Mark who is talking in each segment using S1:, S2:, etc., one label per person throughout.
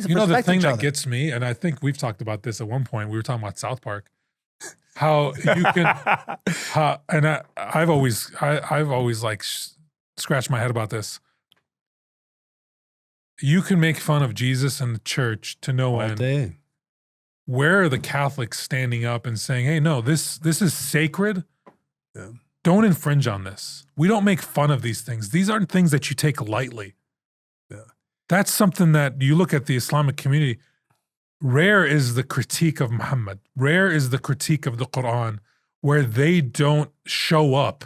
S1: You know, the thing that gets me, and I think we've talked about this at one point, we were talking about South Park, how you can, and I've always like scratched my head about this. You can make fun of Jesus and the church to no end.
S2: Day.
S1: Where are the Catholics standing up and saying, hey, no, this is sacred.
S2: Yeah.
S1: Don't infringe on this. We don't make fun of these things. These aren't things that you take lightly.
S2: Yeah.
S1: That's something that you look at the Islamic community. Rare is the critique of Muhammad. Rare is the critique of the Quran, where they don't show up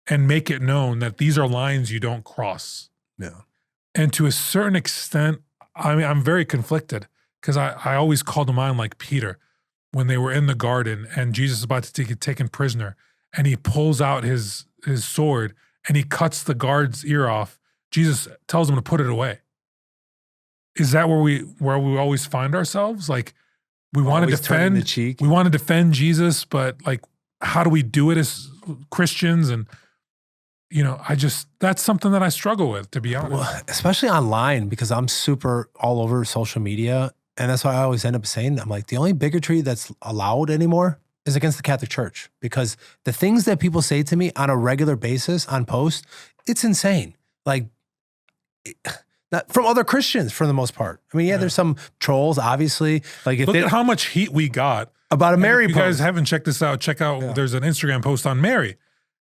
S1: and make it known that these are lines you don't cross.
S2: Yeah.
S1: And to a certain extent, I mean, I'm very conflicted because I always call to mind like Peter when they were in the garden and Jesus is about to get taken prisoner and he pulls out his sword and he cuts the guard's ear off. Jesus tells him to put it away. Is that where we always find ourselves? Like we want to defend
S2: the cheek.
S1: We want to defend Jesus, but like how do we do it as Christians? And you know, that's something that I struggle with, to be honest.
S2: Well, especially online, because I'm super all over social media. And that's why I always end up saying, I'm like, the only bigotry that's allowed anymore is against the Catholic Church. Because the things that people say to me on a regular basis on post, it's insane. Like, not from other Christians for the most part. I mean, yeah, there's some trolls, obviously. Like, if
S1: look at how much heat we got
S2: about a Mary post.
S1: If you guys haven't checked this out, check out, there's an Instagram post on Mary.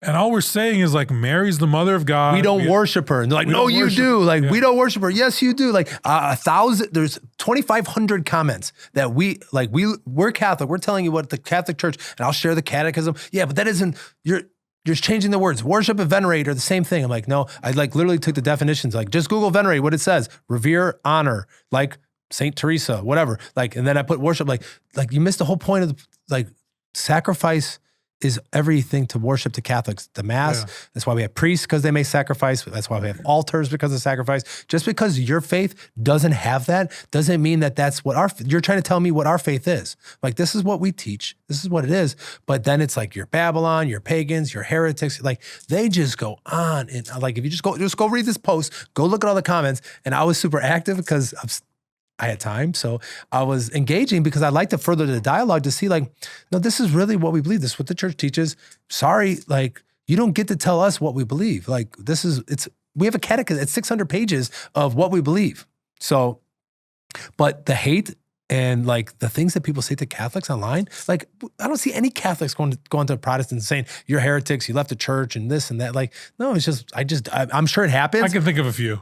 S1: And all we're saying is like, Mary's the mother of God.
S2: We don't worship her. And they're like, no, you do. Like, we don't worship her. Yes, you do. Like 1,000, there's 2,500 comments that we're Catholic. We're telling you what the Catholic Church, and I'll share the catechism. Yeah, but that isn't, you're changing the words. Worship and venerate are the same thing. I'm like, no, I like literally took the definitions. Like just Google venerate, what it says. Revere, honor, like Saint Teresa, whatever. Like, and then I put worship, like you missed the whole point of like sacrifice is everything to worship to Catholics. The Mass, that's why we have priests, because they make sacrifice. That's why we have altars, because of sacrifice. Just because your faith doesn't have that, doesn't mean that that's what you're trying to tell me what our faith is. Like, this is what we teach. This is what it is. But then it's like, you're Babylon, you're pagans, you're heretics. Like, they just go on. And like, if you just go read this post, go look at all the comments. And I was super active because I had time. So I was engaging because I like to further the dialogue to see like, no, this is really what we believe. This is what the church teaches. Sorry, like you don't get to tell us what we believe. Like we have a catechism, it's 600 pages of what we believe. So, but the hate and like the things that people say to Catholics online, like I don't see any Catholics going to Protestants saying you're heretics, you left the church and this and that. Like, no, it's just, I'm sure it happens.
S1: I can think of a few.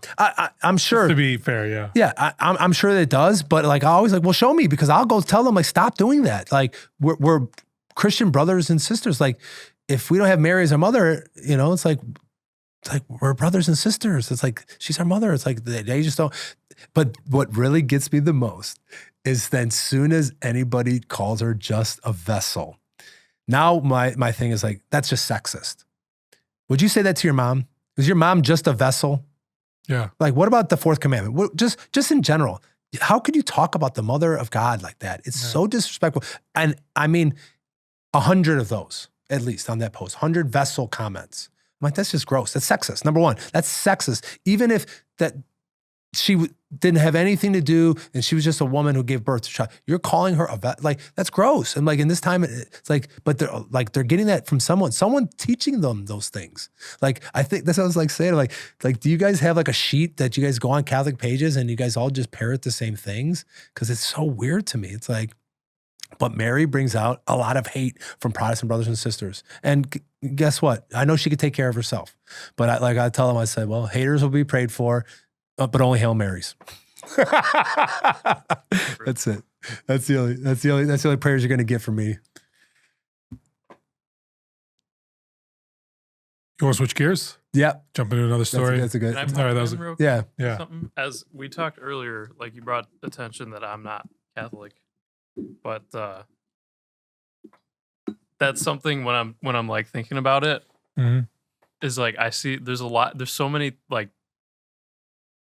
S2: I'm sure.
S1: To be fair, yeah.
S2: Yeah, I'm sure that it does, but like I always like, well, show me, because I'll go tell them like, stop doing that. Like we're Christian brothers and sisters. Like if we don't have Mary as our mother, you know, it's like we're brothers and sisters. It's like, she's our mother. It's like they just don't. But what really gets me the most is then soon as anybody calls her just a vessel, now my thing is like, that's just sexist. Would you say that to your mom? Is your mom just a vessel?
S1: Yeah. Like,
S2: what about the fourth commandment? Just in general, how could you talk about the mother of God like that? It's so disrespectful. And I mean, 100 of those, at least on that post, 100 vessel comments. I'm like, that's just gross. That's sexist. Number one, that's sexist. Even if that she didn't have anything to do and she was just a woman who gave birth to a child, you're calling her like, that's gross. And like in this time, it's like, but they're getting that from someone teaching them those things. Like, I think that's what I was like saying, like, do you guys have like a sheet that you guys go on Catholic pages and you guys all just parrot the same things? Cause it's so weird to me. It's like, but Mary brings out a lot of hate from Protestant brothers and sisters. And guess what? I know she could take care of herself, but I tell them, I said, well, haters will be prayed for, but only Hail Marys. That's it. That's the only prayers you're going to get from me.
S1: You want to switch gears?
S2: Yeah.
S1: Jump into another story.
S2: That's a good.
S3: All right, that was real quick?
S2: Yeah.
S3: Something, as we talked earlier, like you brought attention that I'm not Catholic, but that's something when I'm like thinking about it, is like I see there's so many like.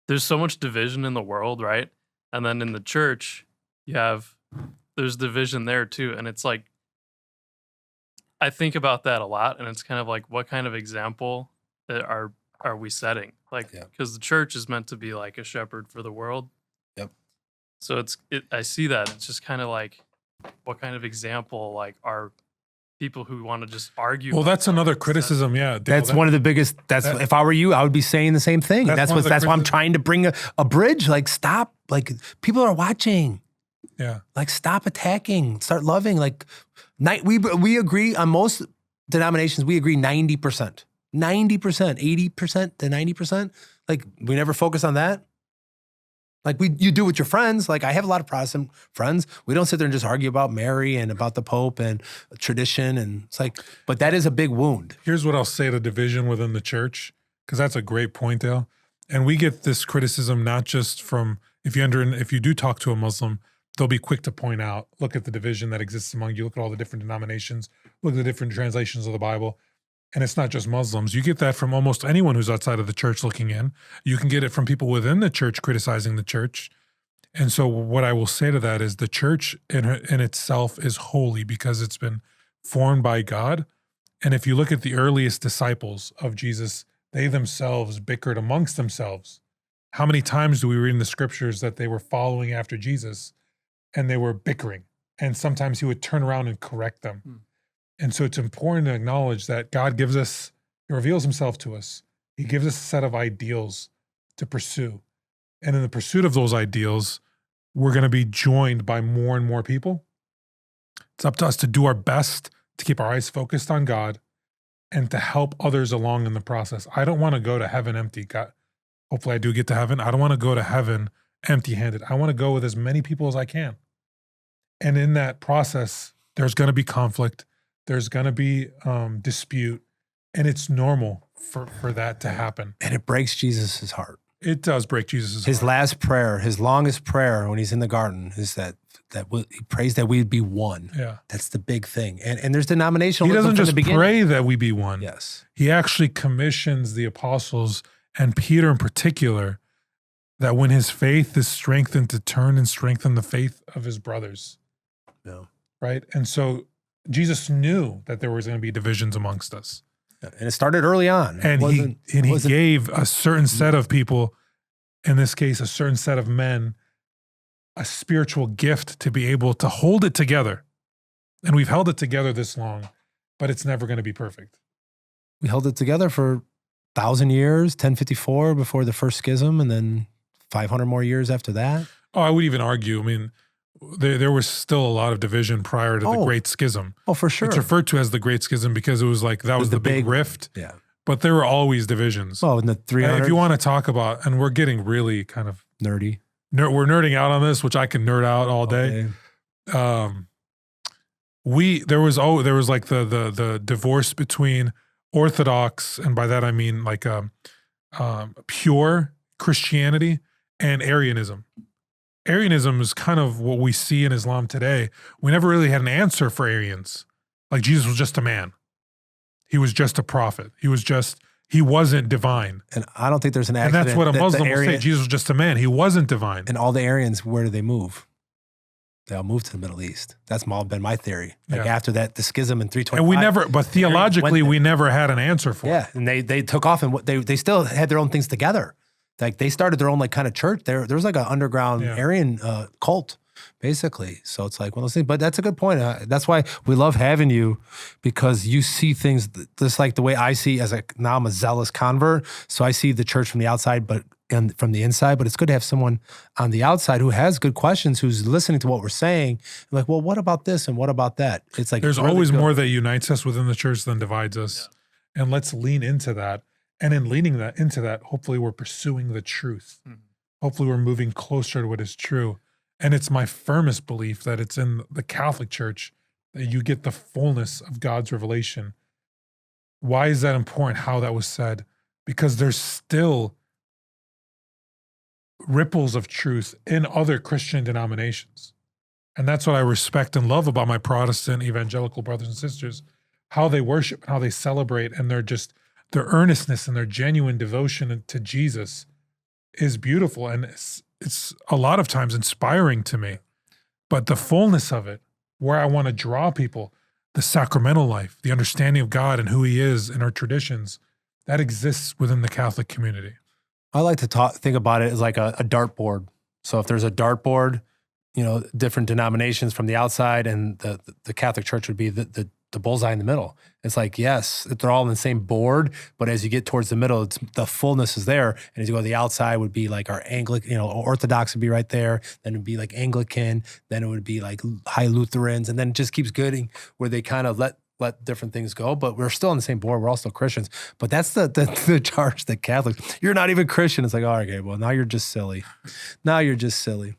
S3: There's so much division in the world, right? And then in the church, there's division there too. And it's like, I think about that a lot, and it's kind of like, what kind of example are we setting? Like, because the church is meant to be like a shepherd for the world.
S2: Yep.
S3: So I see that. It's just kind of like, what kind of example like are people who want to just argue?
S1: Well, that's another criticism. Yeah.
S2: That's one of the biggest, if I were you, I would be saying the same thing. That's why I'm trying to bring a bridge. Like, stop. Like, people are watching.
S1: Yeah.
S2: Like, stop attacking. Start loving. Like, we agree on most denominations. We agree 90%. 90%, 80% to 90%. Like, we never focus on that. Like, you do with your friends. Like, I have a lot of Protestant friends. We don't sit there and just argue about Mary and about the Pope and tradition. And it's like, but that is a big wound.
S1: Here's what I'll say to division within the church, because that's a great point, Dale. And we get this criticism not just from, if you do talk to a Muslim, they'll be quick to point out, look at the division that exists among you, look at all the different denominations, look at the different translations of the Bible. And it's not just Muslims. You get that from almost anyone who's outside of the church looking in. You can get it from people within the church criticizing the church. And so what I will say to that is the church in itself is holy because it's been formed by God. And if you look at the earliest disciples of Jesus, they themselves bickered amongst themselves. How many times do we read in the scriptures that they were following after Jesus and they were bickering? And sometimes he would turn around and correct them. And so it's important to acknowledge that God gives us, he reveals himself to us. He gives us a set of ideals to pursue. And in the pursuit of those ideals, we're going to be joined by more and more people. It's up to us to do our best to keep our eyes focused on God and to help others along in the process. I don't want to go to heaven empty. God, hopefully I do get to heaven. I don't want to go to heaven empty-handed. I want to go with as many people as I can. And in that process, there's going to be conflict. There's going to be dispute, and it's normal for that to happen.
S2: And it breaks Jesus' heart.
S1: It does break Jesus' heart.
S2: His last prayer, his longest prayer when he's in the garden is that he prays that we'd be one.
S1: Yeah.
S2: That's the big thing. And there's denominational.
S1: He doesn't just pray that we be one.
S2: Yes.
S1: He actually commissions the apostles and Peter in particular that when his faith is strengthened to turn and strengthen the faith of his brothers.
S2: Yeah.
S1: Right? And so Jesus knew that there was going to be divisions amongst us.
S2: And it started early on.
S1: And he gave a certain set of people, in this case, a certain set of men, a spiritual gift to be able to hold it together. And we've held it together this long, but it's never going to be perfect.
S2: We held it together for 1,000 years, 1054 before the first schism, and then 500 more years after that.
S1: Oh, I would even argue, I mean, there was still a lot of division prior to the Great Schism.
S2: Oh, for sure.
S1: It's referred to as the Great Schism because it was like, that was the big rift.
S2: Yeah.
S1: But there were always divisions.
S2: Oh, in the 300s.
S1: If you want to talk about, and we're getting really kind of
S2: nerdy.
S1: We're nerding out on this, which I can nerd out all day. Okay. There was like the divorce between Orthodox, and by that I mean like pure Christianity and Arianism. Arianism is kind of what we see in Islam today. We never really had an answer for Arians. Like Jesus was just a man. He was just a prophet. He wasn't divine.
S2: And I don't think there's an accident.
S1: And that's what a Muslim will say. Jesus was just a man. He wasn't divine.
S2: And all the Arians, where do they move? They all moved to the Middle East. That's been my theory. Like after that, the schism in 325.
S1: But theologically, we never had an answer for it.
S2: Yeah, and they took off, and they still had their own things together. Like they started their own like kind of church. There was like an underground Arian cult, basically. So it's like one of those things. But that's a good point. That's why we love having you, because you see things just like the way I see now I'm a zealous convert. So I see the church from the outside, and from the inside. But it's good to have someone on the outside who has good questions, who's listening to what we're saying. Like, well, what about this and what about that? It's like
S1: there's always more that unites us within the church than divides us, and let's lean into that. And in leaning into that, hopefully we're pursuing the truth. Mm-hmm. Hopefully we're moving closer to what is true. And it's my firmest belief that it's in the Catholic Church that you get the fullness of God's revelation. Why is that important, how that was said? Because there's still ripples of truth in other Christian denominations. And that's what I respect and love about my Protestant evangelical brothers and sisters, how they worship, how they celebrate, and their earnestness and their genuine devotion to Jesus is beautiful. And it's a lot of times inspiring to me. But the fullness of it, where I want to draw people, the sacramental life, the understanding of God and who he is in our traditions, that exists within the Catholic community.
S2: I like to think about it as like a dartboard. So if there's a dartboard, you know, different denominations from the outside, and the Catholic Church would be the bullseye in the middle. It's like, yes, they're all on the same board, but as you get towards the middle, the fullness is there. And as you go to the outside, would be like our Anglican, you know, Orthodox would be right there. Then it would be like Anglican. Then it would be like High Lutherans, and then it just keeps getting where they kind of let different things go, but we're still on the same board. We're all still Christians. But that's the charge that Catholics, you're not even Christian. It's like, oh, okay, well, now you're just silly. Now you're just silly.